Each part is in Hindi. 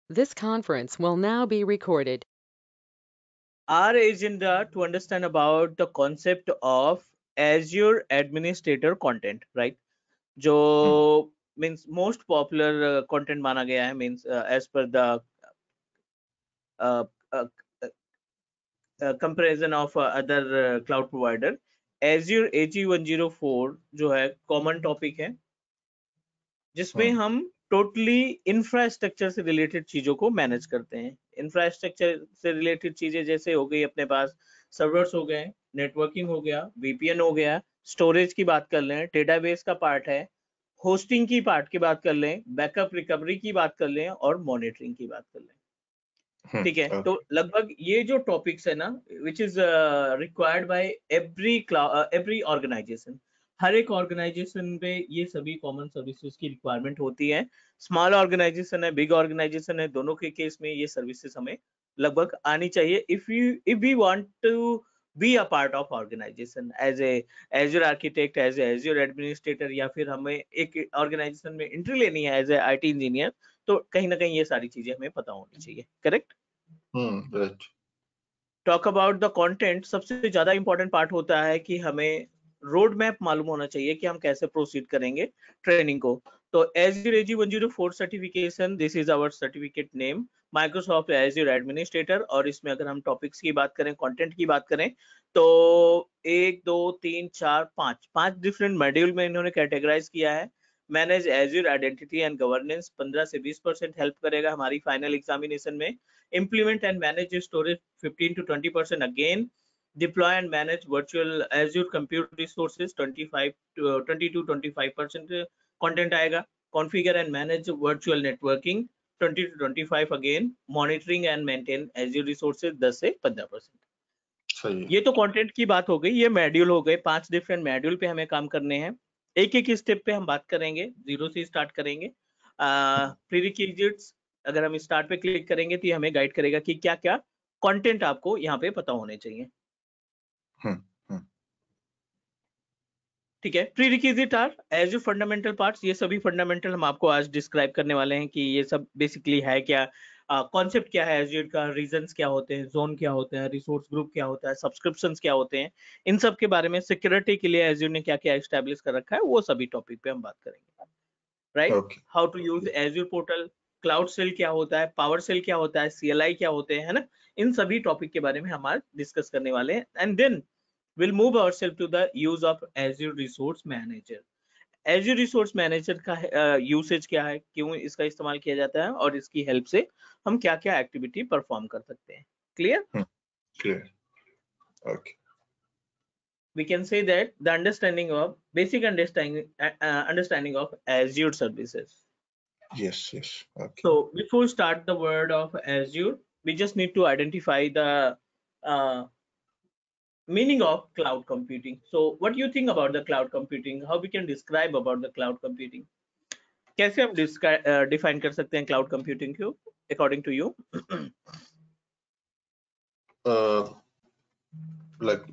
This conference will now be recorded. Our agenda to understand about the concept of Azure Administrator content, right? जो means most popular content माना गया है, means as per the uh, uh, comparison of other cloud provider. Azure AG104 जो है common topic है, जिसमें हम टोटली इंफ्रास्ट्रक्चर से रिलेटेड चीजों को मैनेज करते हैं। इंफ्रास्ट्रक्चर से रिलेटेड चीजें जैसे हो गई अपने पास सर्वर्स हो गए, नेटवर्किंग हो गया, वीपीएन हो गया, स्टोरेज की बात कर लें, डेटाबेस का पार्ट है, होस्टिंग की पार्ट की बात कर लें, बैकअप रिकवरी की बात कर लें और मॉनिटरिंग की बात कर लें। ठीक है, तो लगभग ये जो टॉपिक्स है ना, which is required by every organisation, हर एक ऑर्गेनाइजेशन पे ये सभी कॉमन सर्विसेज की रिक्वायरमेंट होती है। स्मॉल ऑर्गेनाइजेशन है, बिग ऑर्गेनाइजेशन है, दोनों के केस में ये सर्विसेज हमें लगभग आनी चाहिए if we want to be a part of organization as a Azure architect, as a Azure administrator, या फिर हमें एक ऑर्गेनाइजेशन में एंट्री लेनी है एज ए आईटी इंजीनियर, तो कहीं ना कहीं ये सारी चीजें हमें पता होनी चाहिए। Correct? Right. Talk about the content, सबसे ज्यादा इंपॉर्टेंट पार्ट होता है कि हमें रोड मैप मालूम होना चाहिए कि हम कैसे प्रोसीड करेंगे ट्रेनिंग को। तो Azure AG104 certification, this is our certificate name, Microsoft Azure administrator. और इसमें अगर हम टॉपिक्स की बात करें, कंटेंट की बात करें, तो 1 2 3 4 5 डिफरेंट मॉड्यूल में इन्होंने कैटेगराइज किया है। Manage azure identity and governance 15 से 20% हेल्प करेगा हमारी फाइनल एग्जामिनेशन में। Implement and manage storage 15 to 20% again. Deploy and manage virtual Azure compute resources 20 to 25% content आएगा। Configure and manage virtual networking 20 to 25 again. Monitoring and maintain Azure resources 10 से 15%। सही। ये तो कंटेंट की बात हो गई, ये मॉड्यूल हो गए, 5 डिफरेंट मॉड्यूल पे हमें काम करने हैं। एक एक स्टेप पे हम बात करेंगे, जीरो से स्टार्ट करेंगे। प्रीरिक्विजिट्स, अगर हम स्टार्ट पे क्लिक करेंगे तो ये हमें गाइड करेगा कि क्या क्या कंटेंट आपको यहाँ पे पता होने चाहिए। ठीक है, prerequisite are as fundamental parts, ये सभी फंडामेंटल हम आपको आज डिस्क्राइब करने वाले हैं कि ये सब बेसिकली है क्या, कॉन्सेप्ट क्या है एज्योर का, रीजंस क्या होते हैं, जोन क्या होते हैं, रिसोर्स ग्रुप क्या होता है, सब्सक्रिप्शंस क्या होते हैं, इन सब के बारे में, सिक्योरिटी के लिए एज्योर ने क्या क्या एस्टेब्लिश कर रखा है, वो सभी टॉपिक पे हम बात करेंगे। Right? How to use Azure portal, cloud shell क्या होता है, पावर सेल क्या होता है, सीएलआई क्या होते हैं, है ना, इन सभी टॉपिक के बारे में हम आज डिस्कस करने वाले हैं। And then we'll move ourselves to the use of Azure Resource Manager. Azure Resource Manager का यूसेज क्या है, क्यों इसका इस्तेमाल किया जाता है, और इसकी हेल्प से हम क्या क्या एक्टिविटी परफॉर्म कर सकते हैं। Clear? Clear. Okay. We can say that the understanding of basic understanding of Azure services. Yes, yes. Okay. So before start the word of Azure, we just need to identify the uh, meaning of cloud computing. So what do you think about the cloud computing? How we can describe about the cloud computing? कैसे हम डिफाइन कर सकते हैं क्लाउड कंप्यूटिंग को अकॉर्डिंग टू यू? लाइक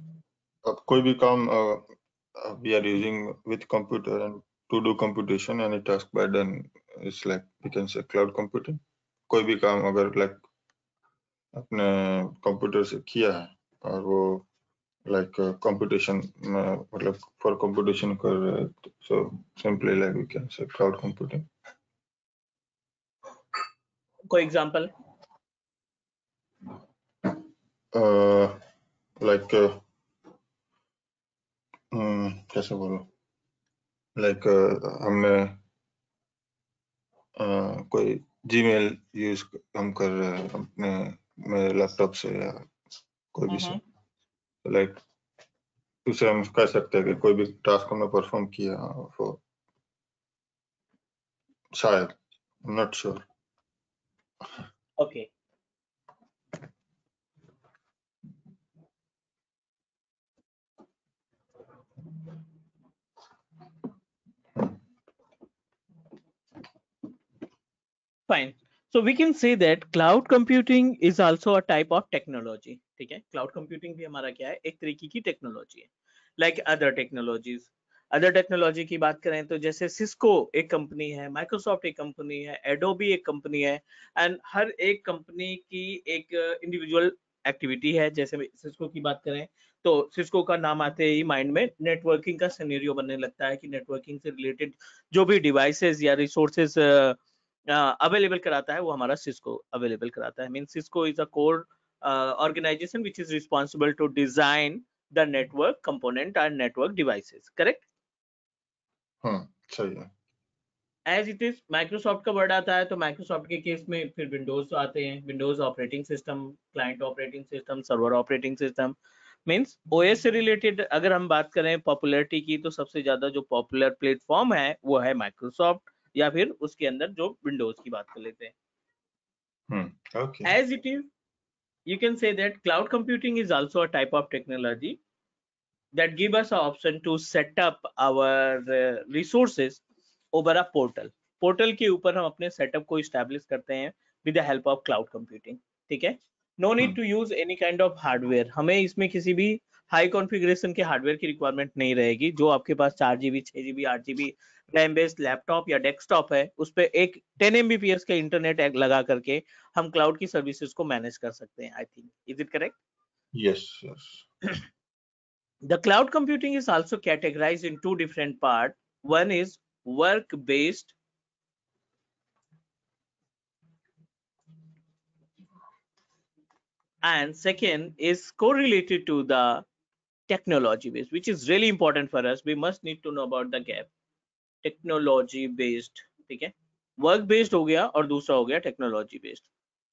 अब कोई भी काम we are using with computer and to do computation, any task by done is like we can say cloud computing. कोई भी काम अगर like अपने कंप्यूटर से किया है और वो like computation मतलब for computation कर रहे हैं, so simply like we can say cloud computing. कोई एग्जांपल? like कैसे बोलो, like हमने कोई जीमेल यूज हम कर रहे हैं अपने मेरे लैपटॉप से या कोई भी से, लाइक उसे हम कह सकते हैं कि कोई भी टास्क हमने परफॉर्म किया फॉर शायद, not sure. Okay, fine. So we can say that cloud computing is also a type of technology. ठीक है, cloud computing भी हमारा क्या है, एक तरीके की टेक्नोलॉजी है, like other technologies. Other technology की बात करें तो जैसे सिस्को एक कंपनी है, माइक्रोसॉफ्ट एक कंपनी है, एडोबी एक कंपनी है, एंड हर एक कंपनी की एक इंडिविजुअल एक्टिविटी है। जैसे सिस्को की बात करें तो सिस्को का नाम आते ही माइंड में नेटवर्किंग का सिनेरियो बनने लगता है कि नेटवर्किंग से रिलेटेड जो भी डिवाइसेस या रिसोर्सेज अवेलेबल कराता है वो हमारा सिस्को अवेलेबल कराता है। Mean Cisco is a core organization which is responsible to design the network component and network devices, correct? सही है। एज इट इज माइक्रोसॉफ्ट का वर्ड आता है तो माइक्रोसॉफ्ट के केस में फिर विंडोज आते हैं, Windows operating system, client operating system, server operating system. Means OS से रिलेटेड अगर हम बात करें पॉपुलैरिटी की तो सबसे ज्यादा जो पॉपुलर प्लेटफॉर्म है वो है माइक्रोसॉफ्ट, या फिर उसके अंदर जो विंडोज की बात कर लेते हैं। Okay. As it is you can say that cloud computing is also a type of technology that give us an option to set up our resources over a portal के ऊपर हम अपने सेटअप को establish करते हैं with the help of cloud computing, ठीक है। no need to use any kind of hardware, हमें इसमें किसी भी हाई कॉन्फ़िगरेशन के हार्डवेयर की रिक्वायरमेंट नहीं रहेगी। जो आपके पास 4 GB 6 GB 8 GB RAM based laptop या डेस्कटॉप है उस पे एक 10 Mbps का इंटरनेट लगा करके हम क्लाउड की सर्विसेज को मैनेज कर सकते हैं। I think, is it correct? Yes yes. The cloud computing is also categorized in two different parts. One is work based and second is correlated to the technology based, which is really important for us. We must need to know about the gap. Technology based, ठीक है। वर्क बेस्ड हो गया और दूसरा हो गया technology based.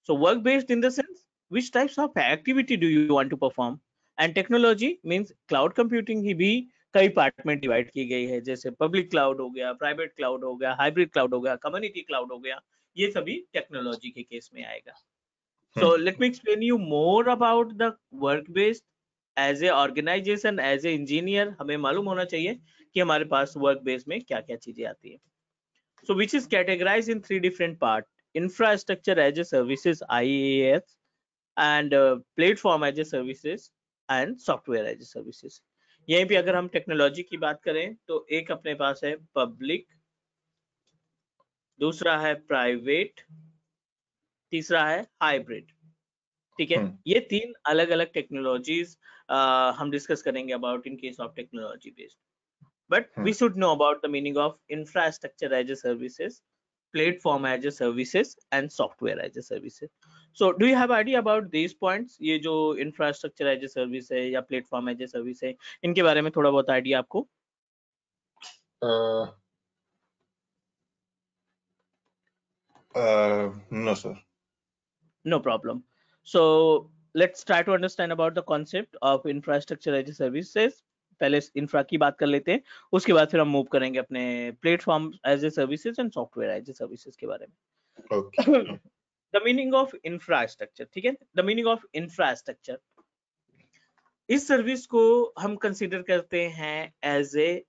So work based in the sense which types of activity do you want to perform, and technology means cloud computing ही भी कई पार्ट में डिवाइड की गई है, जैसे पब्लिक क्लाउड हो गया, प्राइवेट क्लाउड हो गया, हाइब्रिड क्लाउड हो गया, कम्युनिटी क्लाउड हो गया, ये सभी टेक्नोलॉजी के केस में आएगा। So let me explain you more about the work based. As a organization, as a engineer हमें मालूम होना चाहिए कि हमारे पास वर्क बेस में क्या क्या चीजें आती है। So which is categorise in 3 different part: infrastructure as a services IaaS, and platform as a services, and software as a services. यहीं पे अगर हम टेक्नोलॉजी की बात करें तो एक अपने पास है पब्लिक, दूसरा है प्राइवेट, तीसरा है हाइब्रिड, ठीक है। ये 3 अलग अलग टेक्नोलॉजीज हम डिस्कस करेंगे about in case of technology based, but we should know about the meaning of infrastructure as a services, platform as a services, and software as a services. So do you have idea about these points? ये जो इंफ्रास्ट्रक्चर एज ए सर्विस है या प्लेटफॉर्म एज ए सर्विस है, इनके बारे में थोड़ा बहुत आइडिया आपको? No sir. No problem. So let's try to understand about the concept of infrastructure as a services. पहले इंफ्रा की बात कर लेते हैं, उसके बाद फिर हम मूव करेंगे अपने platform as a services and software as a services के बारे में। Okay. The meaning of infrastructure, ठीक है। द मीनिंग ऑफ इंफ्रास्ट्रक्चर, इस सर्विस को हम कंसीडर करते हैं एज ए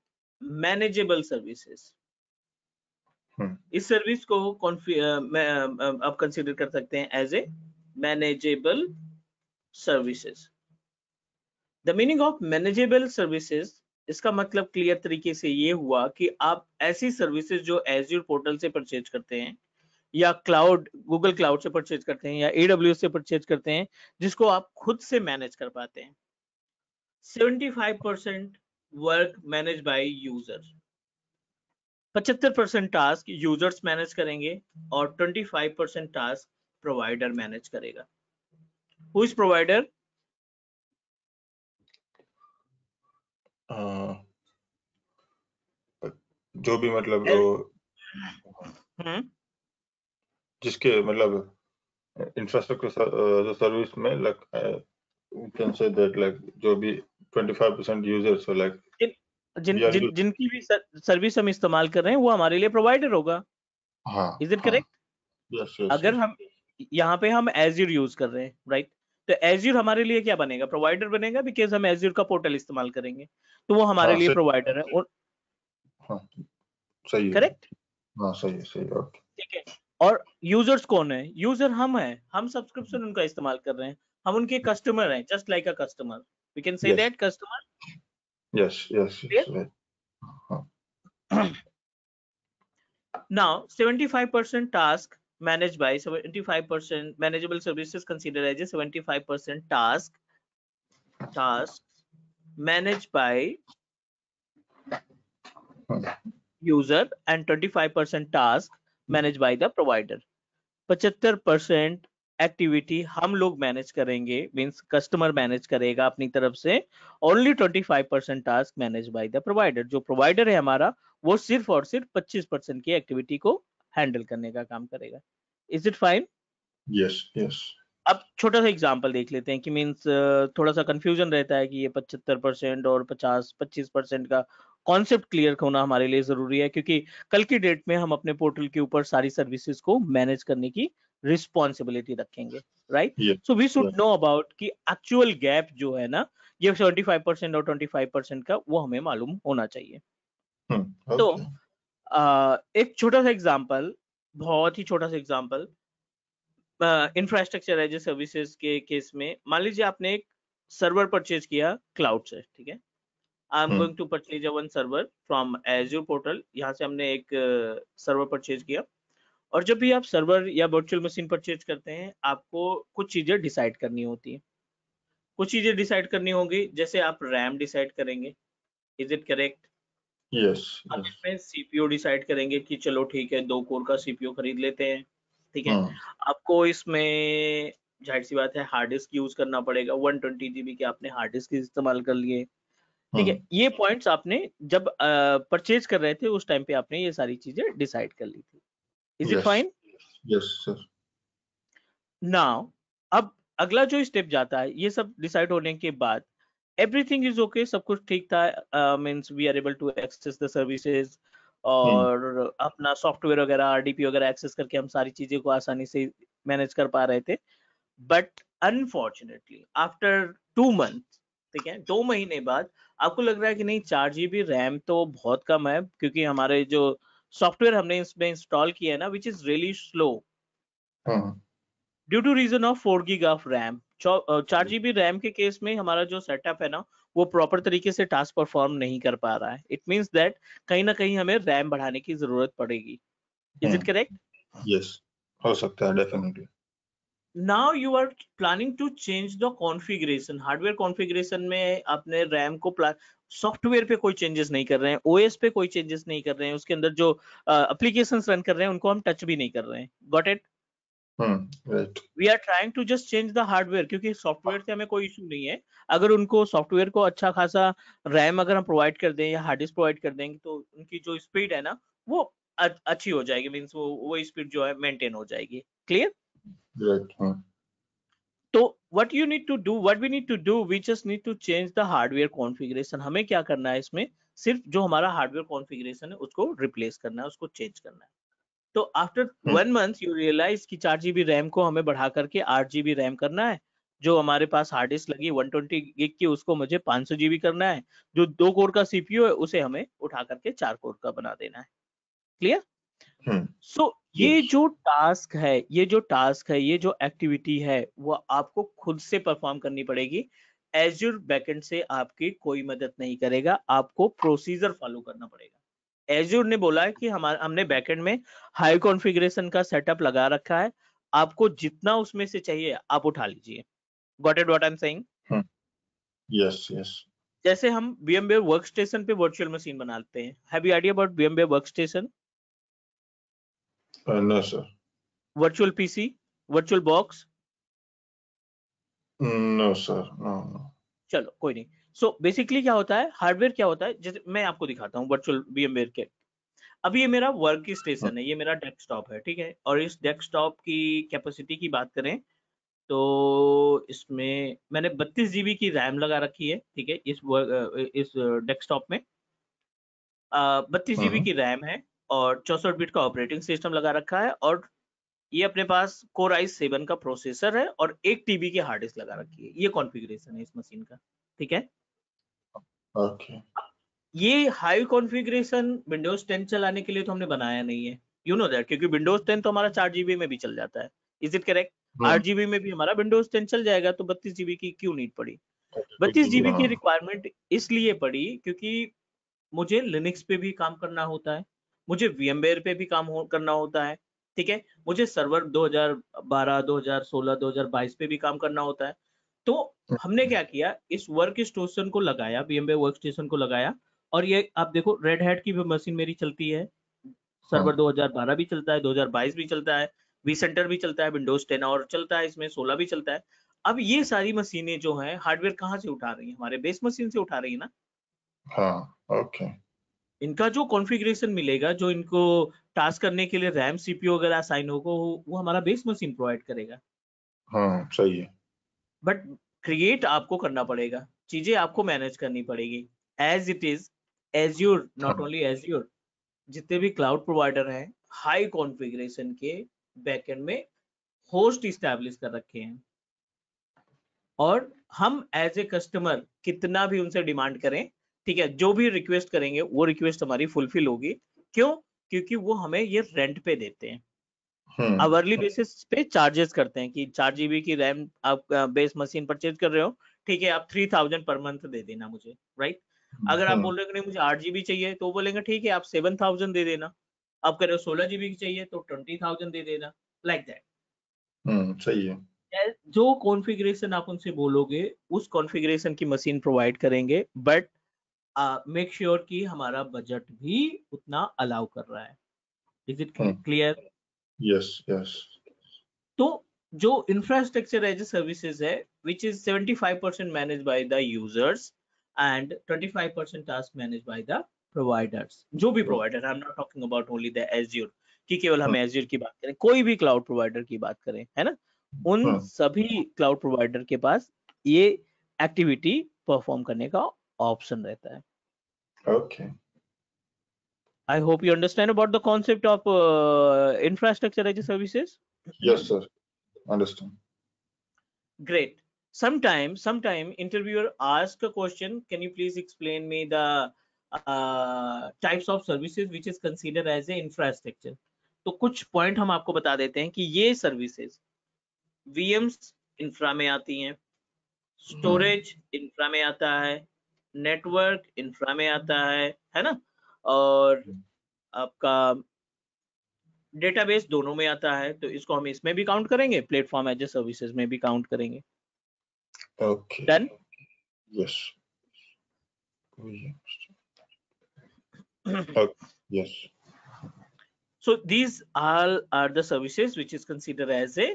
मैनेजेबल सर्विसेज। इस सर्विस को आप कंसीडर कर सकते हैं as a manageable services. The meaning of manageable services, इसका मतलब क्लियर तरीके से ये हुआ कि आप ऐसी सर्विसेज जो एज्योर पोर्टल से परचेज करते हैं या क्लाउड गूगल क्लाउड से परचेज करते हैं या AWS से परचेज करते हैं, जिसको आप खुद से मैनेज कर पाते हैं। 75% work manage by user, 75% task users manage करेंगे और 25% टास्क प्रोवाइडर मैनेज करेगा। Who is provider? जो भी मतलब जिसके मतलब इंफ्रास्ट्रक्चर सर्विस में like you can say that like जो भी 25% यूजर्स हो लाइक जिनकी भी सर्विस हम इस्तेमाल कर रहे हैं वो हमारे लिए प्रोवाइडर होगा। हाँ, इज इट करेक्ट? यस। अगर हम यहाँ पे हम एज्योर यूज कर रहे हैं, राइट, तो एज्योर हमारे लिए क्या बनेगा? प्रोवाइडर बनेगा, बिकॉज हम एज्योर का पोर्टल इस्तेमाल करेंगे तो वो हमारे लिए प्रोवाइडर है। और सही है। करेक्ट? हाँ, सही है। ओके, ठीक है। और यूजर्स कौन है? यूजर हम हैं, हम सब्सक्रिप्शन उनका इस्तेमाल कर रहे हैं, हम उनके कस्टमर हैं, just like a customer, we can say that customer. Yes. Now 75% task managed by 75% manageable services considered as a 75% task managed by user and 25% task managed by the provider. 75% activity हम लोग मैनेज करेंगे, मींस कस्टमर मैनेज करेगा अपनी तरफ से. Only 25% task manage by the provider. जो प्रोवाइडर है हमारा वो सिर्फ और सिर्फ 25% की एक्टिविटी को हैंडल करने का काम करेगा. Is it fine? Yes yes. अब छोटा सा एग्जांपल देख लेते हैं कि मींस थोड़ा सा कंफ्यूजन रहता है कि ये 75% और 25% का कॉन्सेप्ट क्लियर होना हमारे लिए जरूरी है, क्योंकि कल की डेट में हम अपने पोर्टल के ऊपर सारी सर्विसेज को मैनेज करने की रिस्पॉन्सिबिलिटी रखेंगे, right? So we should know about कि एक्चुअल गैप जो है ना, ये 75% और 25% का, वो हमें मालूम होना चाहिए. तो एक छोटा सा एग्जांपल, बहुत ही छोटा सा example, infrastructure as a services के केस में मान लीजिए आपने एक सर्वर परचेज किया क्लाउड से, ठीक है? I am going to purchase one server from Azure portal. यहाँ से हमने एक सर्वर परचेज किया, और जब भी आप सर्वर या वर्चुअल मशीन परचेज करते हैं, आपको कुछ चीजें डिसाइड करनी होती है. कुछ चीजें डिसाइड करनी होगी, जैसे आप रैम डिसाइड करेंगे. Is it correct? यस. आप इसमें सीपीयू डिसाइड करेंगे कि चलो ठीक है 2 कोर का सीपीयू खरीद लेते हैं, ठीक है? आपको इसमें जाहिर सी बात है हार्ड डिस्क यूज करना पड़ेगा. 120 GB के आपने हार्ड डिस्क इस्तेमाल कर लिए, ठीक है? ये पॉइंट्स आपने जब परचेज कर रहे थे उस टाइम पे आपने ये सारी चीजें डिसाइड कर ली थी. Is it fine? Yes sir. Now अब अगला जो स्टेप जाता है, ये सब डिसाइड होने के बाद एवरीथिंग इज ओके, सब कुछ ठीक था, means we are able to access the services, और अपना सॉफ्टवेयर वगैरह आरडीपी वगैरह एक्सेस करके हम सारी चीजें को आसानी से मैनेज कर पा रहे थे. बट अनफॉर्चुनेटली आफ्टर 2 मंथ, ठीक है, 2 महीने बाद आपको लग रहा है कि नहीं 4 GB रैम तो बहुत कम है, क्योंकि हमारे जो सॉफ्टवेयर हमने इसमें इंस्टॉल किया है ना, which is really slow, due to reason of 4 GB of RAM. 4 GB RAM के केस में हमारा जो सेटअप है ना, वो प्रॉपर तरीके से टास्क परफॉर्म नहीं कर पा रहा है. इट मींस दैट कहीं ना कहीं हमें रैम बढ़ाने की जरूरत पड़ेगी. Is it correct? यस, हो सकता है, definitely. Now you are planning to change the configuration. Hardware configuration में आपने रैम को सॉफ्टवेयर पे कोई चेंजेस नहीं कर रहे हैं, ओएस पे कोई चेंजेस नहीं कर रहे हैं, उसके अंदर जो एप्लीकेशंस रन कर रहे हैं उनको हम टच भी नहीं कर रहे हैं. Got it? Right. We are trying to just change the hardware, क्योंकि सॉफ्टवेयर से हमें कोई इशू नहीं है. अगर उनको सॉफ्टवेयर को अच्छा खासा रैम अगर हम प्रोवाइड कर दें या हार्ड डिस्क प्रोवाइड कर देंगे, तो उनकी जो स्पीड है ना वो अच्छी हो जाएगी, मींस वो स्पीड जो है मेंटेन हो जाएगी. क्लियर? राइट. तो what we need to do, we just need to change the hardware configuration. हमें क्या करना है इसमें, सिर्फ जो हमारा हार्डवेयर कॉन्फ़िगरेशन है उसको रिप्लेस करना है, उसको चेंज करना है. तो आफ्टर 1 मंथ यू रियलाइज कि 4 GB रैम को हमें बढ़ा करके 8 GB रैम करना है. जो हमारे पास हार्ड डिस्क लगी 120 GB की, उसको मुझे 500 GB करना है. जो 2 कोर का सीपीयू है उसे हमें उठा करके 4 कोर का बना देना है. क्लियर? सो ये जो टास्क है, ये जो एक्टिविटी है, वो आपको खुद से परफॉर्म करनी पड़ेगी. एज्योर बैकएंड से आपकी कोई मदद नहीं करेगा, आपको प्रोसीजर फॉलो करना पड़ेगा. एज्योर ने बोला है कि हमने बैकएंड में हाई कॉन्फ़िगरेशन का सेटअप लगा रखा है, आपको जितना उसमें से चाहिए आप उठा लीजिए. Got it what I am saying? Yes yes. जैसे हम VMware वर्कस्टेशन पे वर्चुअल मशीन बनाते हैं. Have you idea about VMware workstation? No sir. Virtual PC, virtual box? No sir, no. चलो कोई नहीं. सो बेसिकली क्या होता है, हार्डवेयर क्या होता है, जैसे मैं आपको दिखाता हूँ वर्चुअल VMware के. अभी ये मेरा वर्क स्टेशन है, ये मेरा डेस्कटॉप है, ठीक है? और इस डेस्कटॉप की कैपेसिटी की बात करें तो इसमें मैंने 32 GB की रैम लगा रखी है, ठीक है? इस डेस्कटॉप में 32 GB की रैम है और 64 बिट का ऑपरेटिंग सिस्टम लगा रखा है, और ये अपने पास Core i7 का प्रोसेसर है और 1 TB की हार्ड डिस्क लगा रखी है. ये कॉन्फ़िगरेशन है इस मशीन का, ठीक है? ओके. ये हाई कॉन्फ़िगरेशन विंडोज 10 चलाने के लिए तो हमने बनाया नहीं है, यू नो दैट, क्योंकि विंडोज 10 तो हमारा 4 GB में भी चल जाता है. Is it correct? 8 GB में भी हमारा विंडोज 10 चल जाएगा, तो 32 GB की क्यों नीड पड़ी? 32 GB की रिक्वायरमेंट इसलिए पड़ी क्योंकि मुझे लिनक्स पे भी काम करना होता है, मुझे VMware पे भी काम करना होता है, ठीक है, मुझे सर्वर 2012, 2016, 2022 पे भी काम करना होता है। तो हमने क्या किया, इस वर्क स्टेशन को लगाया, VMware वर्क स्टेशन को लगाया, और ये आप देखो रेड हैट की भी मशीन मेरी चलती है, सर्वर 2012 भी चलता है, 2022 भी चलता है, vCenter भी चलता है, विंडोज 10 और चलता है, इसमें 16 भी चलता है। अब ये सारी मशीनें जो हैं हार्डवेयर कहाँ से उठा रही हैं, हमारे बेस मशीन से उठा रही है ना। हाँ, ओके। इनका जो कॉन्फ़िगरेशन मिलेगा, जो इनको टास्क करने के लिए रैम CPU वगैरह असाइन होगा, वो हमारा बेस मशीन प्रोवाइड करेगा। हाँ, सही है। बट क्रिएट आपको करना पड़ेगा, चीजें आपको मैनेज करनी पड़ेगी, as it is Azure, not हाँ, ओनली एज्योर, जितने भी क्लाउड प्रोवाइडर हैं हाई कॉन्फ़िगरेशन के बैकएंड में होस्ट इस्टेब्लिश कर रखे हैं, और हम एज ए कस्टमर कितना भी उनसे डिमांड करें, ठीक है, जो भी रिक्वेस्ट करेंगे वो रिक्वेस्ट हमारी फुलफिल होगी। क्यों? क्योंकि वो हमें ये रेंट पे देते हैं, आवरली बेसिस पे चार्जेस करते हैं कि 4 GB की रैम आप बेस मशीन परचेज कर रहे हो, ठीक है, आप 3000 पर मंथ दे देना मुझे, राइट। अगर आप बोल रहे हो कि नहीं मुझे 8 GB चाहिए, तो बोलेंगे ठीक है आप 7000 दे देना। आप कह रहे हो 16 GB की चाहिए तो 20,000 दे देना, लाइक दैट। सही है। जो कॉन्फ़िगरेशन आप उनसे बोलोगे उस कॉन्फ़िगरेशन की मशीन प्रोवाइड करेंगे, बट मेक श्योर कि हमारा बजट भी उतना अलाउ कर रहा है। Is it clear? Yes, yes. तो जो इंफ्रास्ट्रक्चर एज ए सर्विसेज है, which is 75% manage by the users and 25% task manage by the providers. जो भी provider, I am not talking about only the azure कि केवल हम एज्योर की बात करें, कोई भी क्लाउड प्रोवाइडर की बात करें, है ना, उन सभी क्लाउड प्रोवाइडर के पास ये एक्टिविटी परफॉर्म करने का ऑप्शन रहता है। Okay. I hope you understand about the concept of infrastructure as a services. Yes sir, understand. Great. Sometime interviewer ask a question, can you please explain me the types of services which is considered as a infrastructure? तो कुछ पॉइंट हम आपको बता देते हैं कि ये सर्विसेज VMs इंफ्रा में आती हैं, स्टोरेज इंफ्रा में आता है, नेटवर्क इंफ्रा में आता है ना, और आपका डेटाबेस दोनों में आता है, तो इसको हम इसमें भी काउंट करेंगे, प्लेटफॉर्म एज ए सर्विसेज में भी काउंट करेंगे। Okay. Done? Yes. Yes. So these all are the services which is considered as a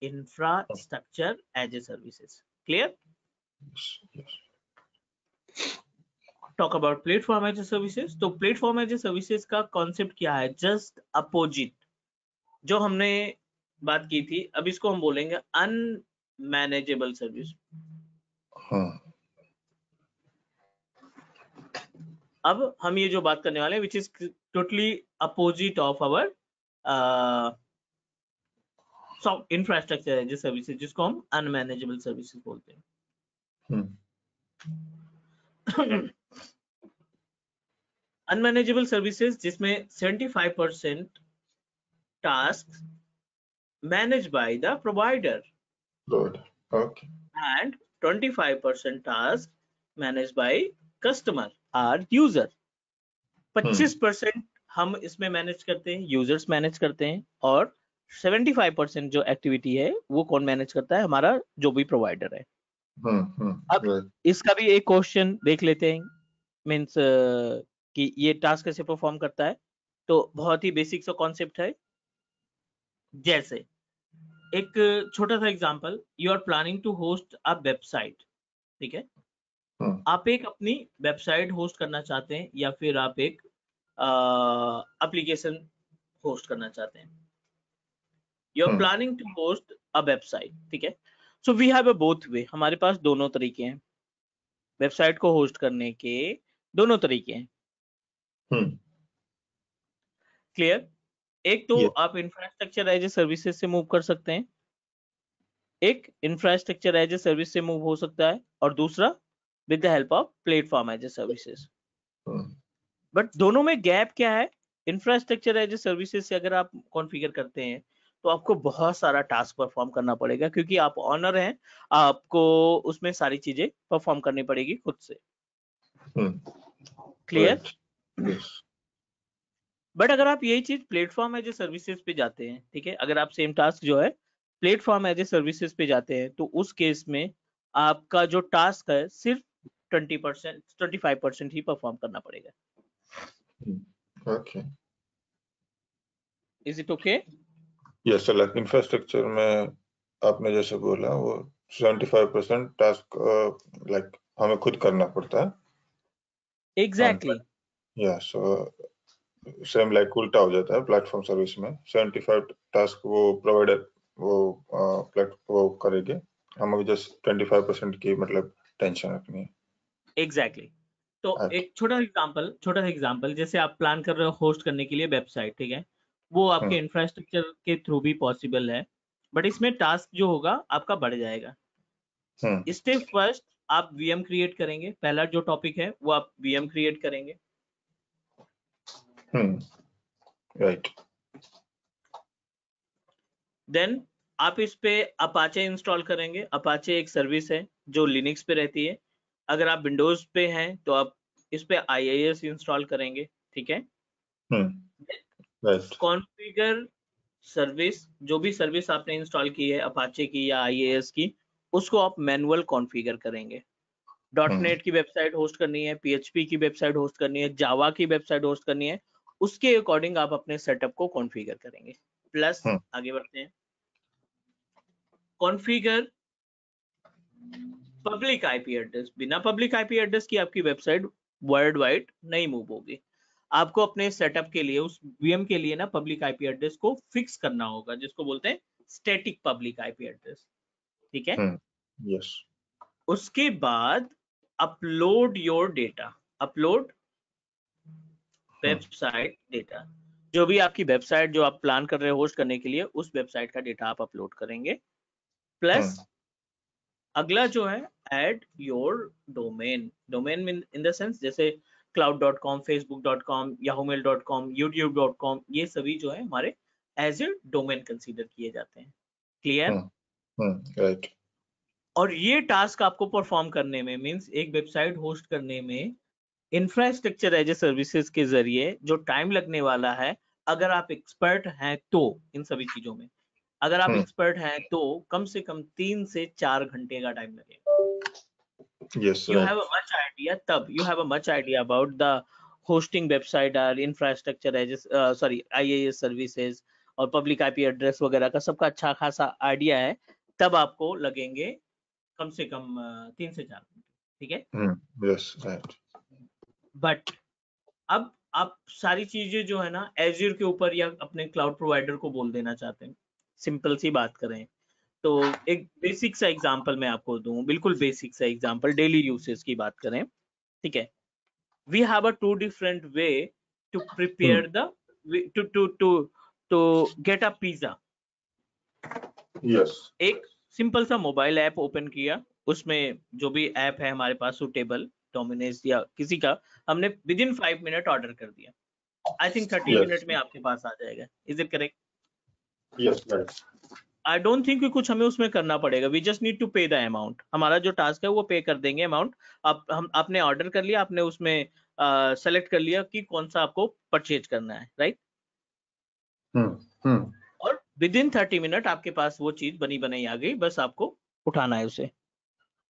infrastructure as a services. Clear? Talk about platform as a services. तो platform as a services का concept क्या है? Just opposite जो हमने बात की थी, अब इसको हम बोलेंगे unmanageable service. अब हम ये जो बात करने वाले हैं which is totally opposite of our infrastructure as a services, जिसको हम unmanageable services बोलते हैं। अनमैनेजेबल सर्विसेज जिसमें 75% task manage by the provider and 25% task manage by customer or user. 25% हम इसमें मैनेज करते हैं, यूजर्स मैनेज करते हैं, और 75% जो एक्टिविटी है वो कौन मैनेज करता है, हमारा जो भी प्रोवाइडर है। अब इसका भी एक क्वेश्चन देख लेते हैं, मीन्स कि ये टास्क कैसे परफॉर्म करता है। तो बहुत ही बेसिक सा कॉन्सेप्ट है, जैसे एक छोटा सा example, you are planning to host a website, ठीक है, आप एक अपनी वेबसाइट होस्ट करना चाहते हैं या फिर आप एक एप्लीकेशन होस्ट करना चाहते हैं, you are planning to host a website, ठीक है। So we have a both way, हमारे पास दोनों तरीके हैं, वेबसाइट को होस्ट करने के दोनों तरीके हैं। क्लियर? एक तो आप इंफ्रास्ट्रक्चर एज ए सर्विसेज से मूव कर सकते हैं, एक इंफ्रास्ट्रक्चर एज ए सर्विस से मूव हो सकता है, और दूसरा with the help of platform as a services. But दोनों में गैप क्या है? इंफ्रास्ट्रक्चर एज ए सर्विसेज से अगर आप कॉन्फ़िगर करते हैं तो आपको बहुत सारा टास्क परफॉर्म करना पड़ेगा, क्योंकि आप ऑनर हैं, आपको उसमें सारी चीजें परफॉर्म करनी पड़ेगी खुद से। क्लियर? Right. Yes. बट अगर आप यही चीज प्लेटफॉर्म एज ए सर्विसेज पे जाते हैं, ठीक है, अगर आप सेम टास्क जो है प्लेटफॉर्म एज ए सर्विसेज पे जाते हैं, तो उस केस में आपका जो टास्क है सिर्फ 20%, 25% ही परफॉर्म करना पड़ेगा. Okay. Is it okay? Yes, so like infrastructure में आपने जैसे बोला वो 75% टास्क like हमें खुद करना पड़ता है. Exactly. Yeah, so same like उल्टा हो जाता है प्लेटफॉर्म सर्विस में. 75 टास्क वो प्रोवाइडर वो करेंगे, हमें जस्ट 25% की मतलब टेंशन रखनी है. एग्जैक्टली. तो अच्छा. एक छोटा सा एग्जांपल, जैसे आप प्लान कर रहे हो होस्ट करने के लिए वेबसाइट, ठीक है, वो आपके इंफ्रास्ट्रक्चर के थ्रू भी पॉसिबल है, बट इसमें टास्क जो होगा आपका बढ़ जाएगा. स्टेप फर्स्ट, आप वीएम क्रिएट करेंगे. पहला जो टॉपिक है वो आप वीएम क्रिएट करेंगे. राइट. देन आप इस पे अपाचे इंस्टॉल करेंगे. अपाचे एक सर्विस है जो लिनक्स पे रहती है. अगर आप विंडोज पे हैं तो आप इस पे IIS इंस्टॉल करेंगे, ठीक है. राइट. कॉन्फ़िगर सर्विस, जो भी सर्विस आपने इंस्टॉल की है अपाचे की या IIS की, उसको आप मैनुअल कॉन्फ़िगर करेंगे. .NET की वेबसाइट होस्ट करनी है, PHP की वेबसाइट होस्ट करनी है, जावा की वेबसाइट होस्ट करनी है, उसके अकॉर्डिंग आप अपने सेटअप को कॉन्फ़िगर करेंगे. प्लस आगे बढ़ते हैं. Configure public IP address. बिना पब्लिक IP एड्रेस की आपकी वेबसाइट वर्ल्ड वाइड नहीं मूव होगी. आपको अपने सेटअप के लिए, उस VM के लिए ना पब्लिक IP एड्रेस को फिक्स करना होगा, जिसको बोलते हैं स्टैटिक पब्लिक IP एड्रेस, ठीक है. यस. उसके बाद upload your data. Upload website data. जो भी आपकी वेबसाइट जो आप प्लान कर रहे हो होस्ट करने के लिए, उस वेबसाइट का डेटा आप अपलोड करेंगे. प्लस अगला जो है add your domain. Domain in the sense जैसे cloud.com, facebook.com, yahoomail.com, youtube.com, ये सभी जो है हमारे एज ए डोमेन कंसीडर किए जाते हैं. क्लियर? राइट. और ये टास्क आपको परफॉर्म करने में, मींस एक वेबसाइट होस्ट करने में इंफ्रास्ट्रक्चर एज ए सर्विसेज के जरिए जो टाइम लगने वाला है, अगर आप एक्सपर्ट हैं तो इन सभी चीजों में, अगर आप एक्सपर्ट हैं तो कम से कम 3 से 4 घंटे का टाइम लगेगा. Yes, You right. have a much idea, तब you have a much idea about the hosting website or infrastructure as IIS services और public IP address वगैरह का सबका अच्छा खासा आइडिया है. तब आपको लगेंगे कम से कम 3 से 4 घंटे, ठीक है. Yes, right. बट अब आप सारी चीजें जो है ना एज्योर के ऊपर या अपने क्लाउड प्रोवाइडर को बोल देना चाहते हैं. सिंपल सी बात करें तो एक बेसिक सा एग्जांपल मैं आपको दूं, बिल्कुल बेसिक सा एग्जांपल, डेली यूसेज की बात करें, ठीक है. We have a 2 different way to prepare the to get a pizza. Yes. एक सिंपल सा मोबाइल ऐप ओपन किया, उसमें जो भी ऐप है हमारे पास सुटेबल, डोमिनोज या किसी का, हमने विद इन 5 मिनट ऑर्डर कर दिया. आई थिंक 30 मिनट में आपके पास आ जाएगा. Is it correct? Yes, right. I don't think कि कुछ हमें उसमें करना पड़ेगा. वी जस्ट नीड टू पे द अमाउंट. हमारा जो टास्क है वो पे कर देंगे अमाउंट. आपने ऑर्डर कर लिया, आपने उसमें सेलेक्ट कर लिया कि कौन सा आपको परचेज करना है, राइट. और विद इन 30 मिनट आपके पास वो चीज बनी बनाई आ गई, बस आपको उठाना है उसे.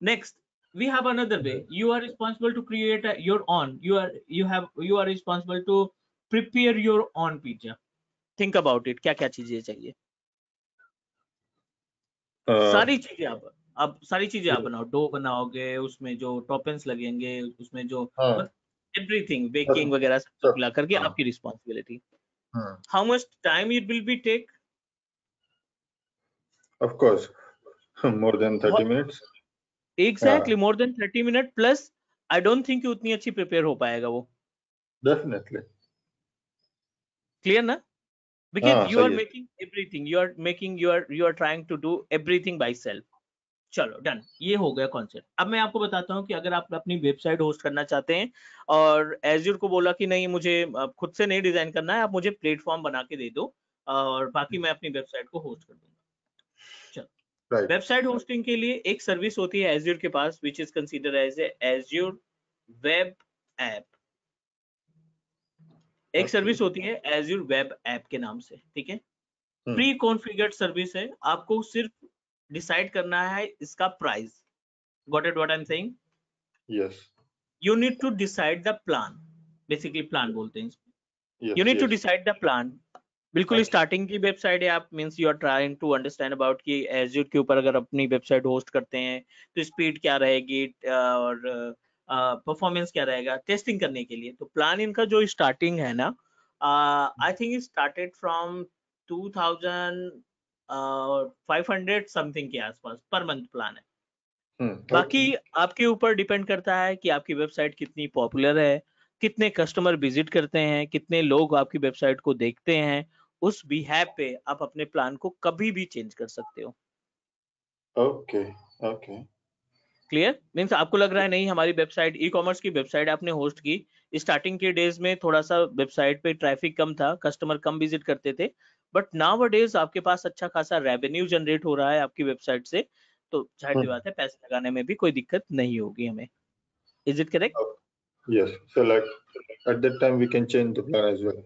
Next, we have another way. You are responsible to create your own. You are responsible to prepare your own pizza. Think about it. क्या क्या चीजें चाहिए? सारी चीजें आप सारी चीजें आप बनाओ. डो बनाओगे, उसमें जो टॉपिंग्स लगेंगे, उसमें जो एवरीथिंग बेकिंग वगैरह सब मिला करके आपकी responsibility. How much time it will be take? Of course, more than 30 minutes. Exactly, more than 30 minute plus. I don't think कि उतनी अच्छी प्रिपेयर हो पाएगा वो. Definitely. क्लियर ना? Because you are making everything, you are trying to do everything by self. चलो डन, ये हो गया कॉन्सेप्ट. अब मैं आपको बताता हूँ कि अगर आप अपनी वेबसाइट होस्ट करना चाहते हैं और एज्योर को बोला कि नहीं मुझे खुद से नहीं डिजाइन करना है, आप मुझे प्लेटफॉर्म बना के दे दो और बाकी मैं अपनी वेबसाइट को होस्ट कर दूंगा. चलो, वेबसाइट होस्टिंग के लिए एक सर्विस होती है एज्योर के पास, which is consider as Azure web app. एक सर्विस होती है एज्योर वेब ऐप के नाम से, ठीक है, प्री कॉन्फ़िगर्ड सर्विस है, आपको सिर्फ डिसाइड करना है इसका price. Got it what I am saying? Yes. You need to decide the plan, basically plan बोलते हैं इसको। Yes. You need to Yes. decide the plan। बिल्कुल Okay. स्टार्टिंग की वेबसाइट है, आप means you are trying to understand about कि एज्योर के ऊपर अगर अपनी वेबसाइट होस्ट करते हैं तो स्पीड क्या रहेगी और परफॉर्मेंस क्या रहेगा टेस्टिंग करने के लिए। तो प्लान इनका जो स्टार्टिंग है ना, I think started from 2500 something के आसपास पर मंथ प्लान है। बाकी आपके ऊपर डिपेंड करता है कि आपकी वेबसाइट कितनी पॉपुलर है, कितने कस्टमर विजिट करते हैं, कितने लोग आपकी वेबसाइट को देखते हैं, उस बिहेव पे आप अपने प्लान को कभी भी चेंज कर सकते हो। Okay. Okay. क्लियर? मींस आपको लग रहा है नहीं हमारी वेबसाइट, ई कॉमर्स की वेबसाइट आपने होस्ट की, स्टार्टिंग के डेज में थोड़ा सा वेबसाइट पे ट्रैफिक कम था, कस्टमर कम विजिट करते थे, बट नाउअडेज आपके पास अच्छा खासा रेवेन्यू जनरेट हो रहा है आपकी वेबसाइट से, तो जाहिर सी बात है पैसे लगाने में भी कोई दिक्कत नहीं होगी हमें। Is it correct? Yes. So like at that time we can change the plan as well.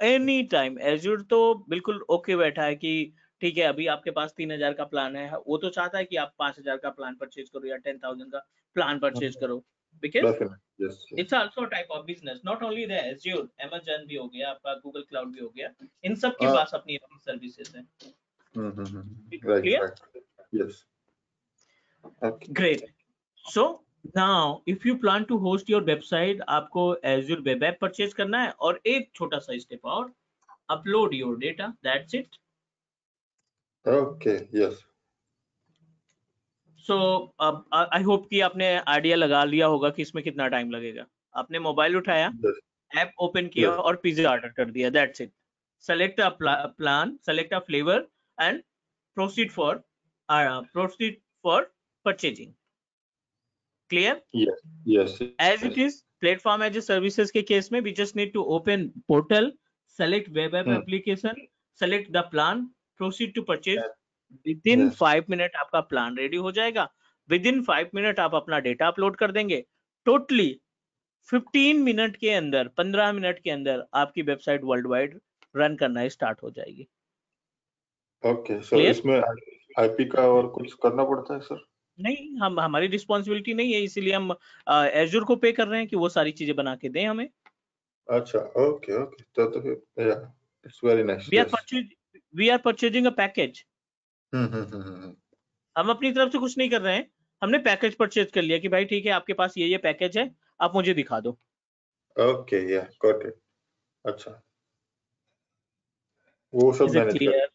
Any time azure तो बिल्कुल ओके बैठा है कि ठीक है अभी आपके पास 3000 का प्लान है, वो तो चाहता है कि आप 5000 का प्लान परचेज करो या 10,000 का प्लान परचेज करो, because Definitely. Yes. Yes. It's also type of business. Not only the azure, Amazon भी हो गया आपका, गूगल क्लाउड भी हो गया, इन सब के पास अपनी अपनी सर्विसेज है। Right. Clear? Right. Yes. Okay. Great. So now if you plan to host your website, आपको Azure Web App परचेज करना है और एक छोटा सा स्टेप और, upload your data, that's it। Okay. Yes. So अब आई होप कि आपने आइडिया लगा लिया होगा कि इसमें कितना टाइम लगेगा। आपने मोबाइल उठाया, Yes. ऐप ओपन किया Yes. और पिज्जा ऑर्डर कर दिया, that's it. Select a plan, select a flavour and proceed for purchasing. Clear? Yes. Yes. As it is platform as a services के केस में we just need to open portal, select web app application, select the plan, proceed to purchase। within 5 minute आपका प्लान रेडी हो जाएगा। within 5 मिनट आप अपना डेटा अपलोड कर देंगे। टोटली 15 मिनट के अंदर, 15 मिनट के अंदर आपकी वेबसाइट वर्ल्ड वाइड रन करना स्टार्ट हो जाएगी। Okay. So Clear? इसमें IP का और कुछ करना पड़ता है सर? नहीं, हम हमारी रिस्पॉन्सिबिलिटी नहीं है, इसीलिए हम एज्योर को पे कर रहे हैं कि वो सारी चीजें बना के दें हमें। अच्छा, okay, okay. तो फिर yeah, it's very nice. Yes. We are purchasing a package। हम्म। हम अपनी तरफ से कुछ नहीं कर रहे हैं, हमने पैकेज परचेज कर लिया कि भाई ठीक है आपके पास ये पैकेज है, आप मुझे दिखा दो। Okay, yeah, got it. अच्छा, वो सब Is it मैनेज clear? कर।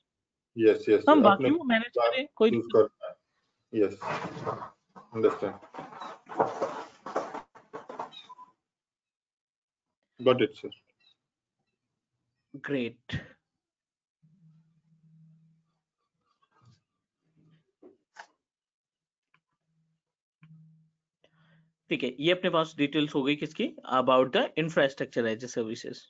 Yes, yes. हम अपने बाकी वो मैनेज करें, कोई यूज दिक्कत करना है। Yes, understand. Got it, sir. Great. ठीक है, ये अपने पास डिटेल्स हो गई किसकी, about the infrastructure as a services.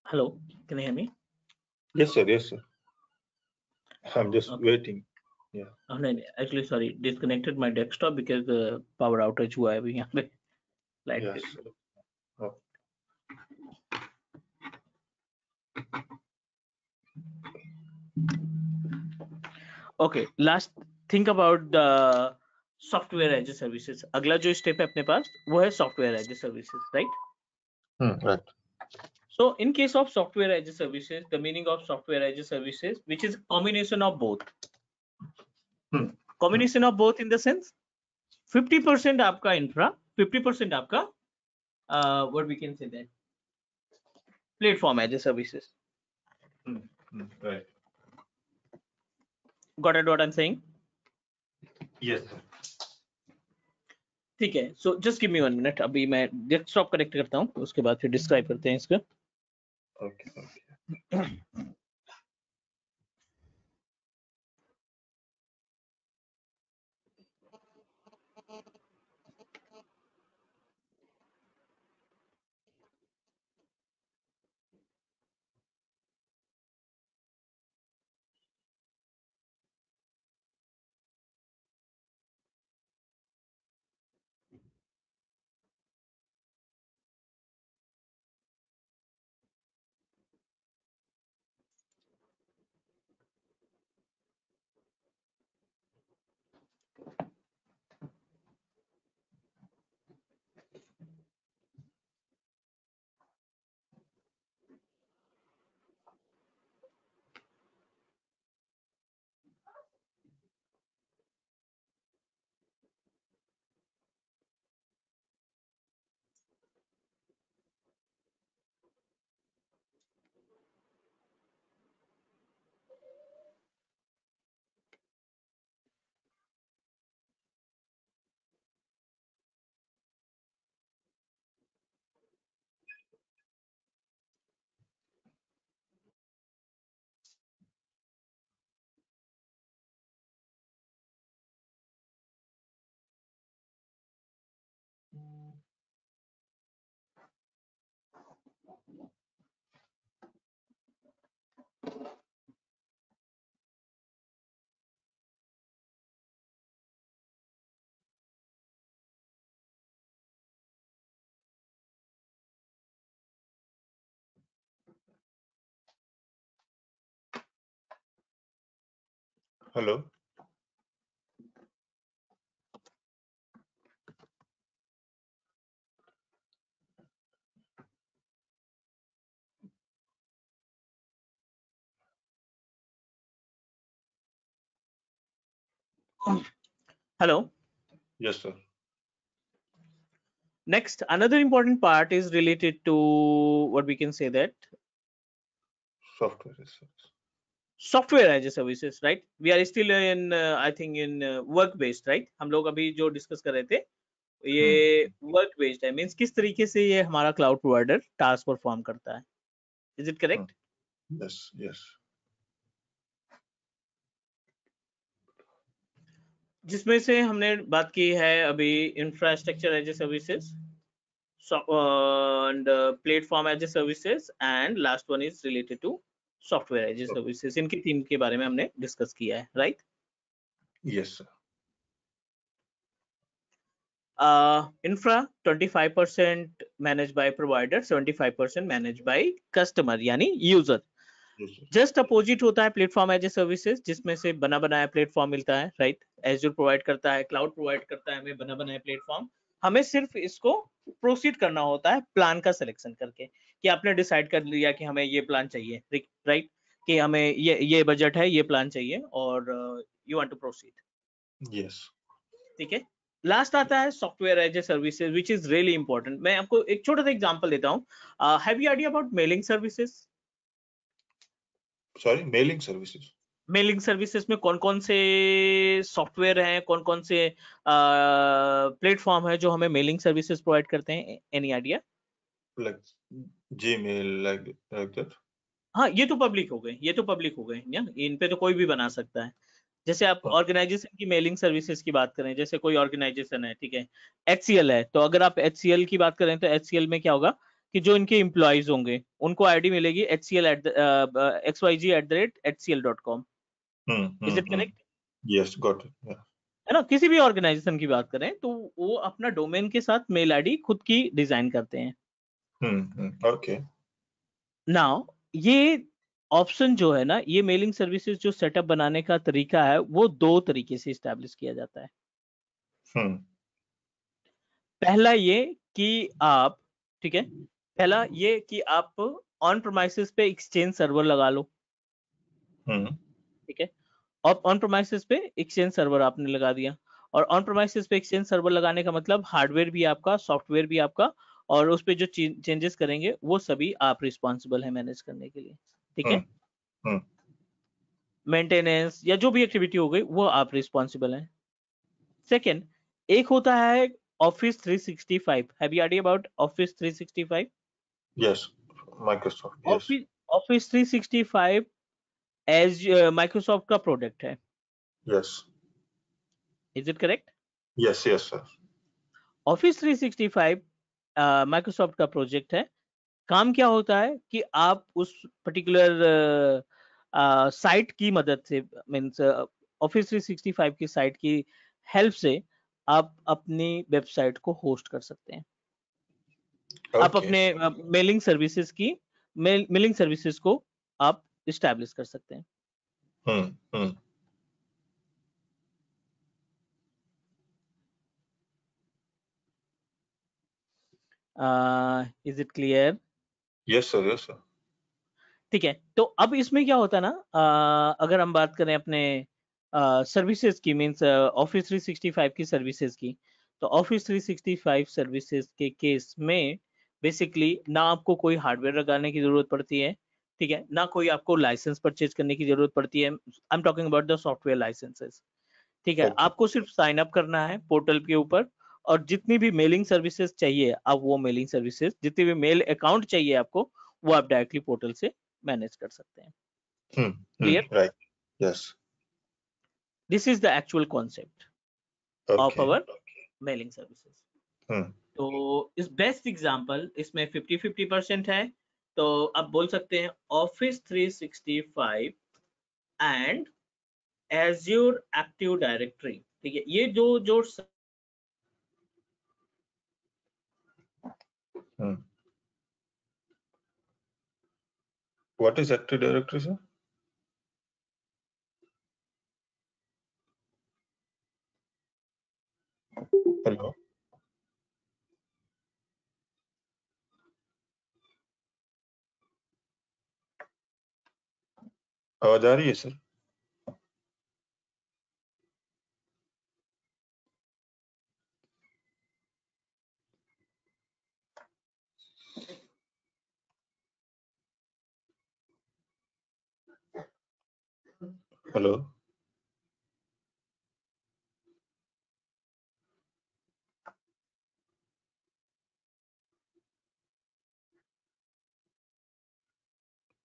Hello, can you hear me? Yes, sir. Yes, sir. I'm just waiting. Yeah. नहीं, actually sorry, disconnected my desktop because power outage हुआ है अभी यहाँ पे, light Yes. Oh. Okay, last think about the software as a services. अगला जो स्टेप है अपने पास वो है software as a services, right? Right. So in case of software as a services, the meaning of software as a services, which is combination of both। Combination of both in the sense 50% आपका infra, 50% आपका what we can say that platform as a services। Right. Got it what I'm saying? Yes, sir. ठीक है, so just give me 1 minute, अभी मैं डेस्कटॉप कनेक्ट करता हूँ, उसके बाद फिर डिस्क्राइब करते हैं इसका। Okay. Hello. Hello. Yes, sir. Next, another important part is related to what we can say that Software research. software as a services, right? We are still in I think in work based, right? हम लोग अभी जो डिस्कस कर रहे थे ये वर्क बेस्ड है, मींस किस तरीके से ये हमारा क्लाउड प्रोवाइडर टास्क परफॉर्म करता है. Is it correct? Yes, yes. जिसमें से हमने बात की है अभी infrastructure as a services and platform as a services, and last one is related to software as a services. इनकी तीन के बारे में हमने डिस्कस किया है, right? Yes, sir. Infra 25% managed by provider, 75% managed by customer यानी user. Yes, sir. Just opposite होता है प्लेटफॉर्म एज ए सर्विसेज, जिसमें से बना बनाया प्लेटफॉर्म मिलता है, राइट? एज्योर प्रोवाइड करता है, क्लाउड प्रोवाइड करता है हमें बना बनाया प्लेटफॉर्म. हमें सिर्फ इसको प्रोसीड करना होता है प्लान का सिलेक्शन करके, कि आपने डिसाइड कर लिया कि हमें ये प्लान चाहिए, राइट? कि हमें ये बजट है, ये प्लान चाहिए और you want to proceed. Yes. ठीक है. लास्ट आता है software as a services, which is really important. मैं आपको एक छोटा सा एग्जांपल देता हूँ. Have you idea about mailing services? Sorry, mailing services. Mailing services में कौन कौन से सॉफ्टवेयर हैं, कौन कौन से प्लेटफॉर्म है जो हमें मेलिंग सर्विसेज प्रोवाइड करते हैं? Any idea? Like Gmail, like that. हाँ, ये तो पब्लिक हो गए, ये तो पब्लिक हो गए या इन पे तो कोई भी बना सकता है. जैसे आप हाँ. ऑर्गेनाइजेशन की मेलिंग सर्विसेज की बात करें, जैसे कोई ऑर्गेनाइजेशन है, ठीक है, HCL है, तो अगर आप HCL की बात करें तो HCL में क्या होगा कि जो इनके एम्प्लॉयज होंगे उनको आईडी मिलेगी hcl@hcl.com. Is it correct? Yes, got it. Yeah. है ना? किसी भी ऑर्गेनाइजेशन की बात करें तो वो अपना डोमेन के साथ मेल आईडी खुद की डिजाइन करते हैं. Okay. नाउ ये ऑप्शन जो है ना, ये मेलिंग सर्विसेज जो सेटअप बनाने का तरीका है वो दो तरीके से इस्टेब्लिश किया जाता है. पहला ये कि आप, ठीक है, पहला ये कि आप ऑन प्रोमाइसेस पे एक्सचेंज सर्वर लगा लो. ठीक है. और ऑन प्रोमाइसेस पे एक्सचेंज सर्वर आपने लगा दिया, और ऑन प्रोमाइसेस पे एक्सचेंज सर्वर लगाने का मतलब हार्डवेयर भी आपका, सॉफ्टवेयर भी आपका, और उस पे जो चेंजेस करेंगे वो सभी आप रिस्पॉन्सिबल है मैनेज करने के लिए. ठीक है. मेंटेनेंस या जो भी एक्टिविटी हो गई वो आप रिस्पॉन्सिबल हैं. सेकेंड, एक होता है office 365. Have you idea about office 365? Yes, Microsoft. Yes. Office 365 as Microsoft का प्रोडक्ट है. Yes. Is it correct? Yes, yes, sir. Office 365 Microsoft का प्रोजेक्ट है. काम क्या होता है कि आप उस पर्टिकुलर साइट की मदद से, मीन्स ऑफिस 365 की साइट की हेल्प से आप अपनी वेबसाइट को होस्ट कर सकते हैं. आप Okay. अपने मेलिंग सर्विसेज की मेलिंग सर्विसेज को आप इस्टेब्लिश कर सकते हैं. Is it clear? Yes, sir. Yes, sir. ठीक है. तो अब इसमें क्या होता है ना, अगर हम बात करें अपने सर्विसेज की, मीन्स ऑफिस 365 की सर्विसेज की, तो ऑफिस 365 सर्विसेज के केस में बेसिकली ना आपको कोई हार्डवेयर लगाने की जरूरत पड़ती है, ठीक है, ना कोई आपको लाइसेंस परचेज करने की जरूरत पड़ती है. I am talking about the software licenses. ठीक है. Okay. आपको सिर्फ साइन अप करना है पोर्टल के ऊपर, और जितनी भी मेलिंग सर्विसेज चाहिए आप वो मेलिंग सर्विसेज, जितनी भी मेल अकाउंट चाहिए आपको, वो आप डायरेक्टली पोर्टल से मैनेज कर सकते हैं. Clear? Right. Yes. This is the actual concept of Okay. our mailing services. Hmm. तो इस बेस्ट एग्जांपल इसमें 50-50% है, तो आप बोल सकते हैं office 365 and azure active directory. ठीक है. ये जो जो What is Active Directory, sir? Hello, आवाज आ रही है sir? Hello,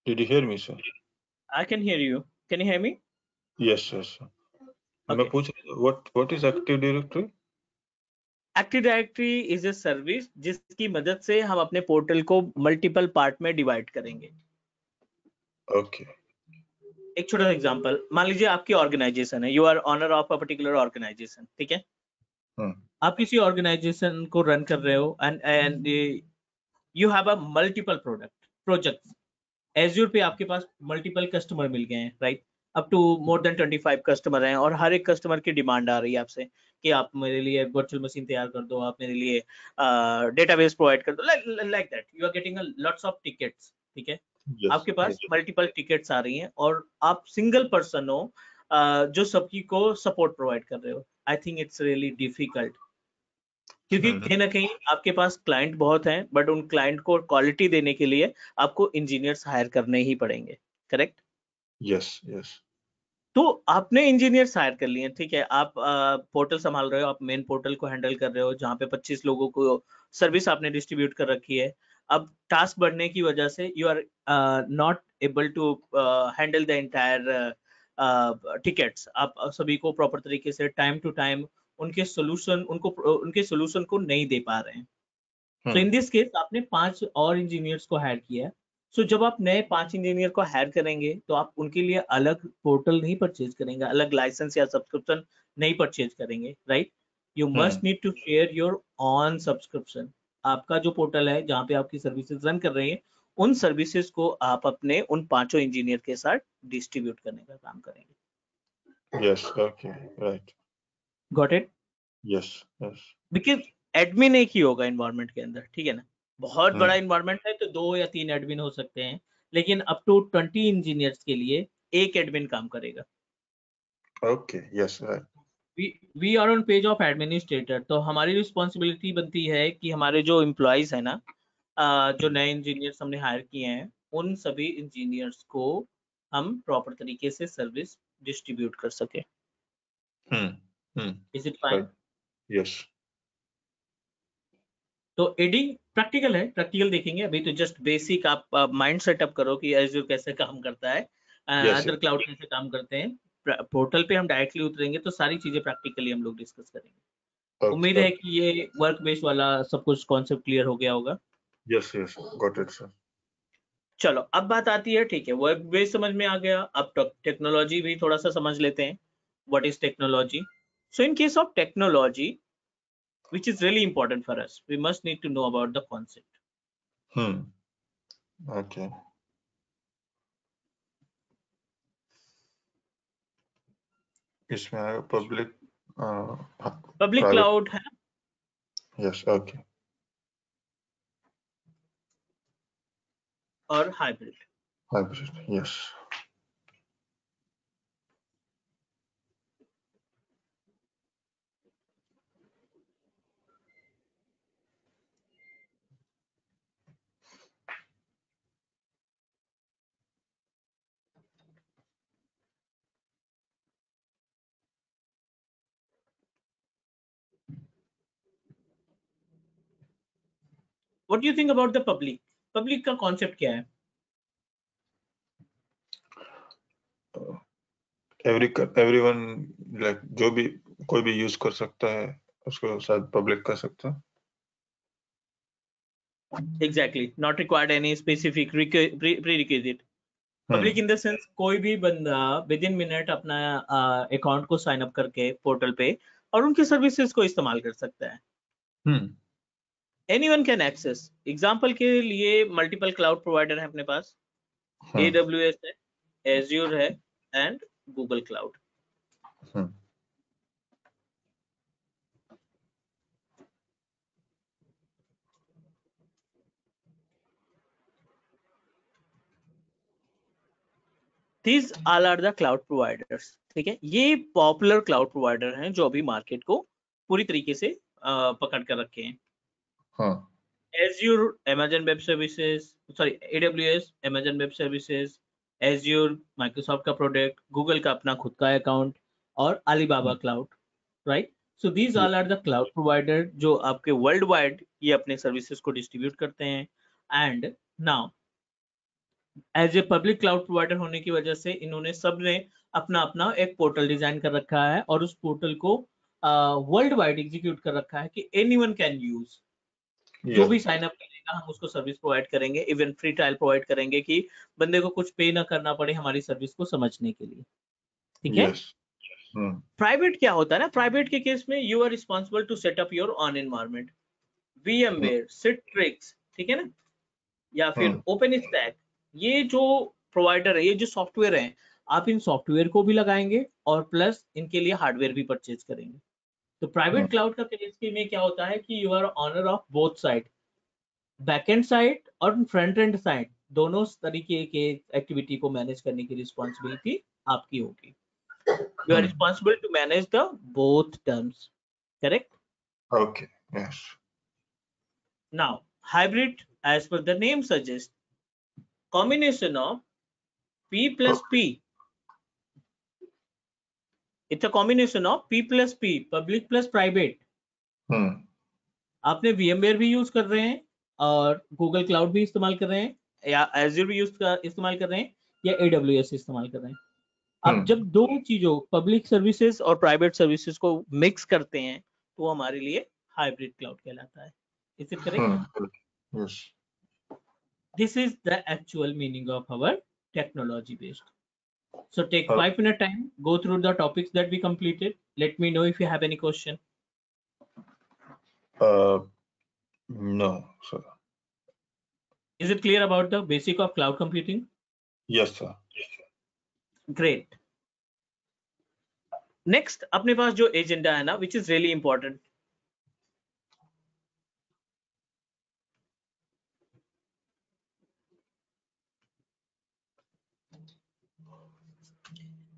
did you hear me sir? I can hear you. Can you hear me? Yes sir. मैं Okay. पूछ what is Active Directory? Active directory is a service जिसकी मदद से हम अपने पोर्टल को मल्टीपल पार्ट में डिवाइड करेंगे। Okay. एक छोटा सा एग्जांपल, मान लीजिए आपकी ऑर्गेनाइजेशन है, you are owner of a particular organisation, ठीक है? आप किसी ऑर्गेनाइजेशन को रन कर रहे हो and you have a multiple projects. Azure पे आपके पास मल्टीपल कस्टमर मिल गए हैं, right? Up to more than 25 customer हैं और हर एक कस्टमर की डिमांड आ रही है आपसे कि आप मेरे लिए वर्चुअल मशीन तैयार कर दो, आप मेरे लिए डेटाबेस प्रोवाइड कर दो, like that you are getting lots of tickets, ठीक है? Yes. आपके पास मल्टीपल टिकट्स आ रही हैं और आप सिंगल पर्सन हो जो सबकी को सपोर्ट प्रोवाइड कर रहे हो। I think it's really difficult, क्योंकि कहीं ना कहीं आपके पास क्लाइंट बहुत हैं, बट उन क्लाइंट को क्वालिटी देने के लिए आपको इंजीनियर्स हायर करने ही पड़ेंगे, करेक्ट? Yes. Yes. तो आपने इंजीनियर्स हायर कर लिए, ठीक है? आप पोर्टल संभाल रहे हो, आप मेन पोर्टल को हैंडल कर रहे हो जहाँ पे 25 लोगों को सर्विस आपने डिस्ट्रीब्यूट कर रखी है। अब टास्क बढ़ने की वजह से you are not able to handle the entire tickets. आप सभी को प्रॉपर तरीके से टाइम टू टाइम उनके सोल्यूशन को नहीं दे पा रहे हैं। सो इन दिस केस आपने 5 और इंजीनियर्स को हायर किया है। सो जब आप नए 5 इंजीनियर को हायर करेंगे तो आप उनके लिए अलग पोर्टल नहीं परचेज करेंगे, अलग लाइसेंस या सब्सक्रिप्शन नहीं परचेज करेंगे, right? You must need to share your own subscription. आपका जो पोर्टल है जहाँ पे आपकी सर्विसेज रन कर रही है, उन सर्विसेज को आप अपने उन 5 इंजीनियर के साथ डिस्ट्रीब्यूट करने का काम करेंगे। Yes. Okay. Right. Got it? Yes. Yes. Because admin एक ही होगा इन्वायरमेंट के अंदर, ठीक है ना? बहुत बड़ा इन्वायरमेंट है तो 2 या 3 एडमिन हो सकते हैं, लेकिन अप टू 20 इंजीनियर्स के लिए एक एडमिन काम करेगा। Okay. Yes. Right. We are on page of administrator, तो हमारी रिस्पॉन्सिबिलिटी बनती है कि हमारे जो एम्प्लॉयज है ना, जो नए इंजीनियर्स हमने हायर किए हैं, उन सभी इंजीनियर्स को हम प्रॉपर तरीके से सर्विस डिस्ट्रीब्यूट कर सके। Is it fine? Right. Yes. तो एडी प्रैक्टिकल है, प्रैक्टिकल देखेंगे। अभी तो जस्ट बेसिक आप माइंड सेटअप करो कि एज़्योर कैसे काम करता है, Yes. अदर क्लाउड कैसे काम करते हैं। पोर्टल पे हम डायरेक्टली उतरेंगे तो सारी चीजें प्रैक्टिकली हम लोग डिस्कस करेंगे। Okay. उम्मीद है कि ये वर्क बेस वाला सब कुछ कॉन्सेप्ट क्लियर हो गया होगा। Yes. Yes. Got it, sir. चलो अब बात आती है, ठीक है, वर्क बेस समझ में आ गया, अब टेक्नोलॉजी भी थोड़ा सा समझ लेते हैं। What is technology? So in case of technology, which is really important for us, we must need to know about the concept. Okay. इसमें आएगा पब्लिक क्लाउड है। Yes. Okay. और hybrid. Hybrid. Yes. What do you think about the public? Public का कॉन्सेप्ट क्या है? Everyone like जो भी कोई भी यूज कर सकता है उसको शायद पब्लिक कर सकता है। Exactly, not required any specific prerequisite. Public in the sense कोई भी बंदा विद इन मिनट अपना अकाउंट को साइन अप करके पोर्टल पे और उनकी सर्विसेज को इस्तेमाल कर सकता है। Anyone can access. एग्जांपल के लिए मल्टीपल क्लाउड प्रोवाइडर है अपने पास, AWS है, Azure है and Google cloud. These all are the cloud providers. ठीक है, ये पॉपुलर क्लाउड प्रोवाइडर हैं जो अभी मार्केट को पूरी तरीके से पकड़ कर रखे हैं. हाँ. Azure, Amazon Web Services, sorry, AWS, Amazon Web Services, Azure, Microsoft का प्रोडक्ट, Google का अपना खुद का अकाउंट और Alibaba cloud, right. So these all are the cloud provider जो आपके वर्ल्ड वाइड ये अपने सर्विसेज को डिस्ट्रीब्यूट करते हैं. And now as a public cloud provider होने की वजह से इन्होंने सबने अपना अपना एक पोर्टल डिजाइन कर रखा है और उस पोर्टल को वर्ल्ड वाइड एग्जीक्यूट कर रखा है कि एनीवन कैन यूज. जो भी साइन अप करेगा हम उसको सर्विस प्रोवाइड करेंगे, इवन फ्री ट्रायल प्रोवाइड करेंगे कि बंदे को कुछ पे ना करना पड़े हमारी सर्विस को समझने के लिए. ठीक है. प्राइवेट क्या होता है ना, प्राइवेट के केस में you are responsible to set up your own environment. VMware, Citrix, ठीक है ना, या फिर OpenStack, ये जो प्रोवाइडर है, ये जो सॉफ्टवेयर है, आप इन सॉफ्टवेयर को भी लगाएंगे और प्लस इनके लिए हार्डवेयर भी परचेज करेंगे. तो प्राइवेट क्लाउड का केस में क्या होता है कि you are owner of both side, backend side और फ्रंट एंड साइड, दोनों तरीके के एक्टिविटी को मैनेज करने की रिस्पॉन्सिबिलिटी आपकी होगी. You are responsible to manage the both terms. Correct. Okay. Yes. Now hybrid, as per the name suggests, combination of P plus P. It's a combination of P plus P, public plus private. आपने VMware भी यूज कर रहे हैं और Google क्लाउड भी इस्तेमाल कर रहे हैं या Azure भी इस्तेमाल कर रहे हैं या AWS इस्तेमाल कर रहे हैं. अब जब दो चीजों पब्लिक सर्विसेज और प्राइवेट सर्विसेज को मिक्स करते हैं तो हमारे लिए हाइब्रिड क्लाउड कहलाता है. Is it correct? Yes. This is the actual meaning of our technology based. So take 5-minute time, go through the topics that we completed. Let me know if you have any question. No, sir. Is it clear about the basic of cloud computing? Yes, sir. Great. Next, अपने पास जो एजेंडा है ना, which is really important.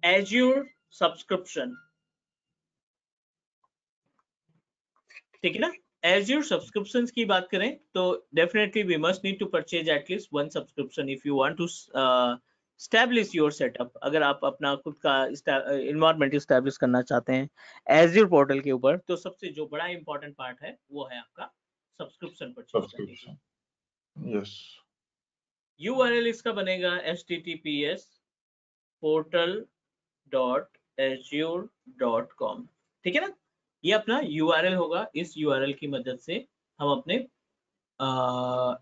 Azure subscription. ठीक है ना. Azure subscriptions की बात करें तो definitely we must need to purchase at least one subscription if you want to establish your setup. अगर आप अपना खुद का environment establish करना चाहते हैं Azure portal के ऊपर, तो सबसे जो बड़ा important part है वो है आपका subscription purchase करने की. Yes. URL इसका बनेगा https portal.azure.com. ठीक है ना. ये अपना URL होगा. इस URL की मदद से हम अपने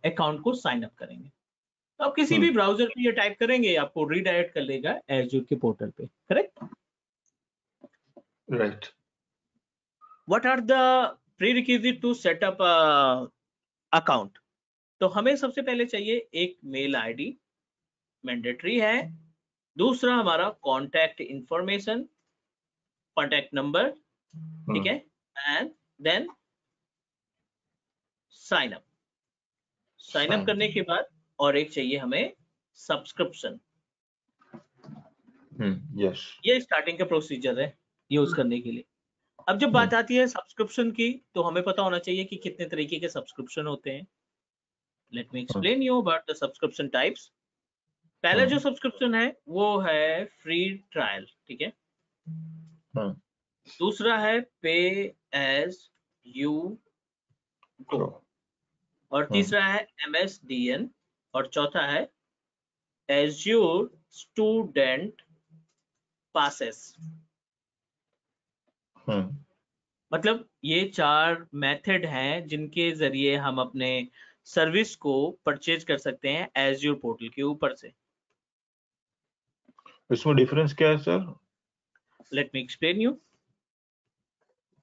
अकाउंट को साइन अप करेंगे. तो आप किसी भी ब्राउजर पे ये टाइप करेंगे आपको रीडायरेक्ट कर लेगा Azure के पोर्टल पे. Correct. Right. What are the prerequisite to set up account? तो हमें सबसे पहले चाहिए एक मेल आईडी, मैंडेटरी है. दूसरा हमारा कॉन्टैक्ट इंफॉर्मेशन, कॉन्टैक्ट नंबर, ठीक है. And then sign up. Sign up करने के बाद और एक चाहिए हमें सब्सक्रिप्शन. Yes. ये स्टार्टिंग का प्रोसीजर है यूज करने के लिए. अब जब बात आती है सब्सक्रिप्शन की तो हमें पता होना चाहिए कि कितने तरीके के सब्सक्रिप्शन होते हैं. Let me explain you about the subscription types. पहला जो सब्सक्रिप्शन है वो है फ्री ट्रायल. ठीक है. दूसरा है पे एज यू गो और तीसरा है MSDN और चौथा है Azure स्टूडेंट पासेस. मतलब ये 4 मेथड हैं जिनके जरिए हम अपने सर्विस को परचेज कर सकते हैं Azure पोर्टल के ऊपर से. इसमें डिफरेंस क्या है sir? Let me explain you.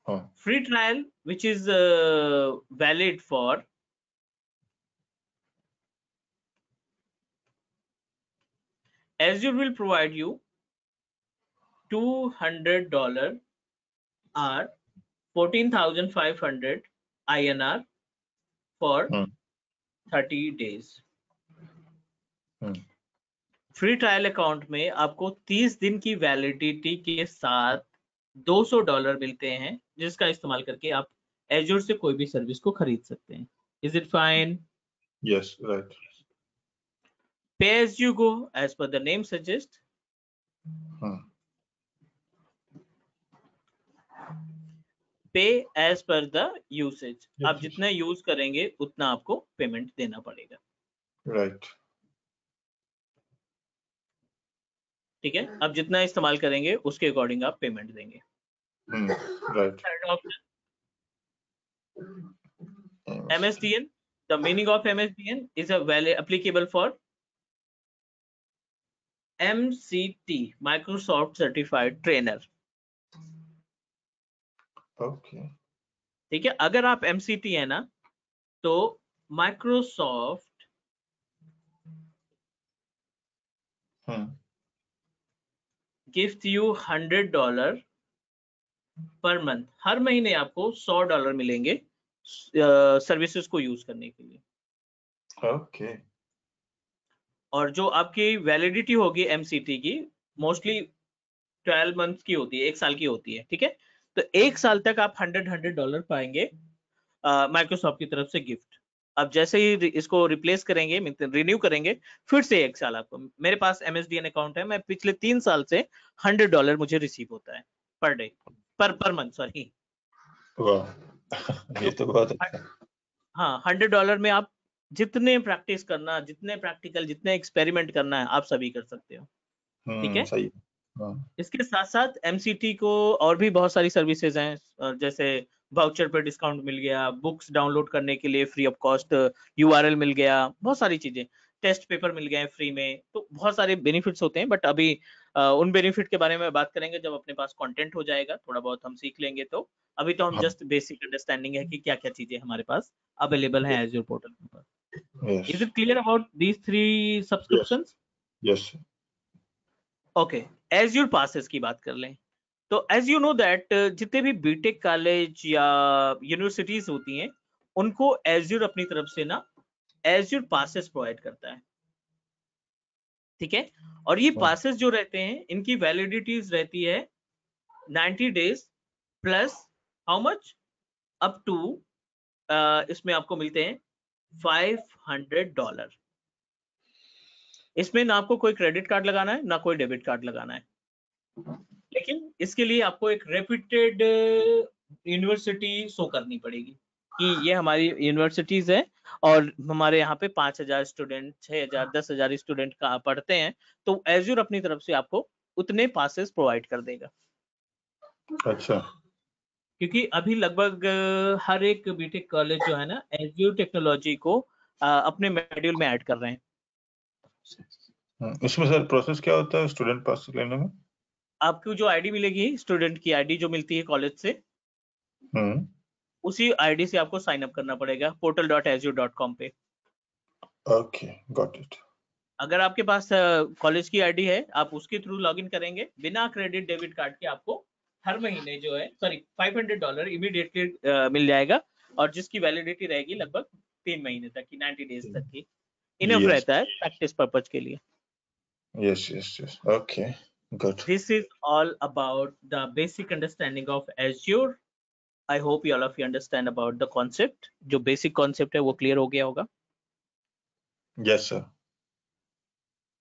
Free trial which is valid for Azure will provide you $200 or 14,500 INR for 30 days. Free trial account में आपको 30 दिन की वैलिडिटी के साथ $200 मिलते हैं, जिसका इस्तेमाल करके आप एज्योर से कोई भी सर्विस को खरीद सकते हैं। Is it fine? Yes, right. Pay as you go, as per the name suggest. Hmm. Pay as per the usage, आप Yes, जितना यूज करेंगे उतना आपको पेमेंट देना पड़ेगा। right. ठीक है, आप जितना इस्तेमाल करेंगे उसके अकॉर्डिंग आप पेमेंट देंगे। Hmm. Right. Third option Yes. MSDN. The meaning of MSDN is a valid applicable for MCT, Microsoft Certified Trainer। Okay. ठीक है, अगर आप MCT है ना तो Microsoft Hmm. gives you $100 per month. हर महीने आपको $100 मिलेंगे सर्विसेज को यूज करने के लिए। Okay. और जो आपकी वैलिडिटी होगी MCT की मोस्टली 12 मंथ की होती है, 1 साल की होती है। ठीक है, तो 1 साल तक आप $100 पाएंगे माइक्रोसॉफ्ट की तरफ से गिफ्ट। अब जैसे ही इसको रिप्लेस करेंगे, रिन्यू करेंगे, फिर से 1 साल आपको। मेरे पास MSDN अकाउंट है, मैं पिछले 3 साल से $100 मुझे रिसीव होता है per day, per month, sorry. Wow. ये तो बहुत अच्छा। हाँ, $100 में आप जितने प्रैक्टिस करना, जितने प्रैक्टिकल, जितने एक्सपेरिमेंट करना है, आप सभी कर सकते हो। ठीक है, सही। हाँ। इसके साथ साथ MCT को और भी बहुत सारी सर्विसेज हैं, जैसे वाउचर पे डिस्काउंट मिल गया, बुक्स डाउनलोड करने के लिए फ्री ऑफ कॉस्ट URL मिल गया, बहुत सारी चीजें, टेस्ट पेपर मिल गए फ्री में। तो बहुत सारे बेनिफिट्स होते हैं, बट अभी उन बेनिफिट के बारे में बात करेंगे जब अपने पास कंटेंट हो जाएगा, थोड़ा बहुत हम सीख लेंगे। तो अभी तो हम हाँ। जस्ट बेसिक अंडरस्टैंडिंग है कि क्या क्या चीजें हमारे पास अवेलेबल है एज्योर पोर्टल पर। Yes. Is it clear about these 3 subscriptions? Yes. Okay, azure passes की बात कर लें तो एज यू नो दैट जितने भी बीटेक कॉलेज या यूनिवर्सिटीज होती हैं, उनको एज्योर अपनी तरफ से ना एज्योर पासेस प्रोवाइड करता है। ठीक है, और ये पासेस जो रहते हैं इनकी वैलिडिटीज रहती है 90 days plus how much, up to इसमें आपको मिलते हैं $500। इसमें ना आपको कोई क्रेडिट कार्ड लगाना है ना कोई डेबिट कार्ड लगाना है, लेकिन इसके लिए आपको एक रेप्यूटेड यूनिवर्सिटी शो करनी पड़ेगी कि ये हमारी यूनिवर्सिटीज है और हमारे यहाँ पे 5,000 स्टूडेंट, 6,000, 10,000 स्टूडेंट का पढ़ते हैं, तो एज्योर अपनी तरफ से आपको उतने पासेस प्रोवाइड कर देगा। अच्छा। क्योंकि अभी लगभग हर एक बीटेक कॉलेज जो है ना एज्योर टेक्नोलॉजी को अपने मॉड्यूल में ऐड कर रहे हैं। इसमें सर प्रोसेस क्या होता है स्टूडेंट पास लेने में? आपको जो आईडी मिलेगी, स्टूडेंट की आईडी जो मिलती है कॉलेज से, उसी आईडी से आपको साइन अप करना पड़ेगा portal.azure.com पे। Okay, got it. अगर आपके पास कॉलेज की आईडी है, आप उसके थ्रू लॉगिन करेंगे बिना क्रेडिट डेबिट कार्ड के, आपको हर महीने जो है $500 इमीडिएटली मिल जाएगा, और जिसकी वैलिडिटी रहेगी लगभग 3 महीने तक की, 90 डेज तक की। Enough Yes. रहता है प्रैक्टिस पर्पज के लिए। Yes, yes, yes. Okay, good. This is all about the basic understanding of azure. I hope you all of you understand about the concept. जो बेसिक कॉन्सेप्ट है वो क्लियर हो गया होगा। Yes, sir.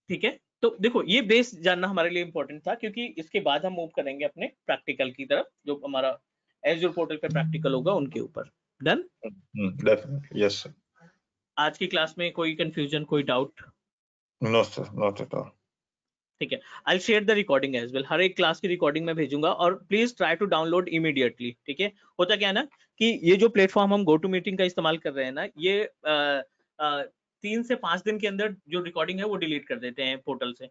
ठीक है, तो देखो ये बेस जानना हमारे लिए इंपॉर्टेंट था, क्योंकि इसके बाद हम मूव करेंगे अपने प्रैक्टिकल की तरफ, जो हमारा एज्योर पोर्टल पे प्रैक्टिकल होगा उनके ऊपर। डन? Definitely. Yes, sir. आज की क्लास में कोई कंफ्यूजन, कोई doubt? No, sir, not at all. ठीक है, I share the recording as well. हर एक क्लास की रिकॉर्डिंग में भेजूंगा, और please try to download immediately. ठीक है, होता क्या है ना कि ये जो प्लेटफॉर्म हम गो टू मीटिंग का इस्तेमाल कर रहे हैं ना, ये 3 से 5 दिन के अंदर जो रिकॉर्डिंग है वो डिलीट कर देते हैं पोर्टल से।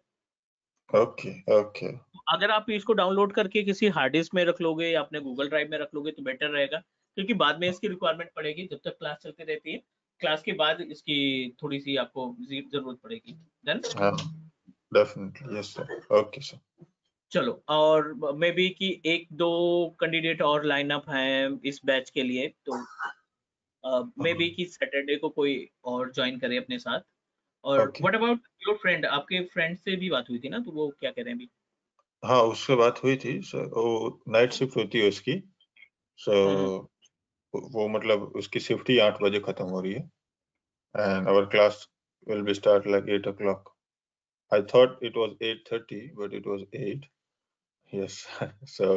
Okay, okay. अगर आप इसको डाउनलोड करके किसी हार्ड डिस्क में रख लोगे या अपने गूगल ड्राइव में रख लोगे तो बेटर रहेगा, क्योंकि बाद में इसकी रिक्वायरमेंट पड़ेगी। जब तक क्लास चलती रहती है, क्लास के बाद इसकी थोड़ी सी आपको जरूरत पड़ेगी। Then Definitely. Yes, sir. Okay, sir. चलो, और मे बी कि 1-2 कैंडिडेट और लाइनअप हैं इस बैच के लिए, तो मे बी कि सैटरडे को कोई और ज्वाइन करे अपने साथ। और Okay. What about your friend, आपके फ्रेंड से भी बात हुई थी ना, तो वो क्या कह रहे हैं अभी? हाँ, उससे बात हुई थी सर, वो नाइट शिफ्ट होती है उसकी, सो वो मतलब उसकी शिफ्ट ही 8 बजे खत्म हो रही है, and our class will be start like 8 o'clock. I thought it was 8:30, but it was 8. Yes. So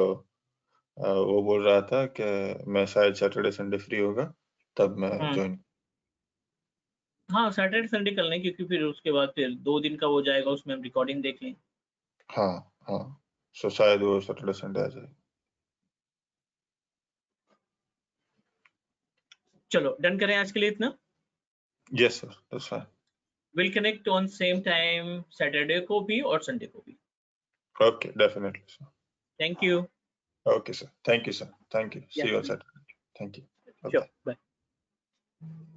वो बोल रहा था कि मैं शायद सैटरडे संडे फ्री होगा तब मैं ज्वाइन। हाँ, सैटरडे संडे कर लें, क्योंकि फिर उसके बाद फिर 2 दिन का हो जाएगा, उसमें हम रिकॉर्डिंग देख लें। हाँ हाँ, सो शायद वो सैटरडे संडे आ जाए। चलो डन करें आज के लिए इतना। Yes sir, that's fine. Will connect on same time Saturday को भी और संडे को भी। Okay, definitely sir. Thank you. Okay sir, thank you sir, thank you, see you on Yeah. Saturday, thank you, Sure. Bye. Bye.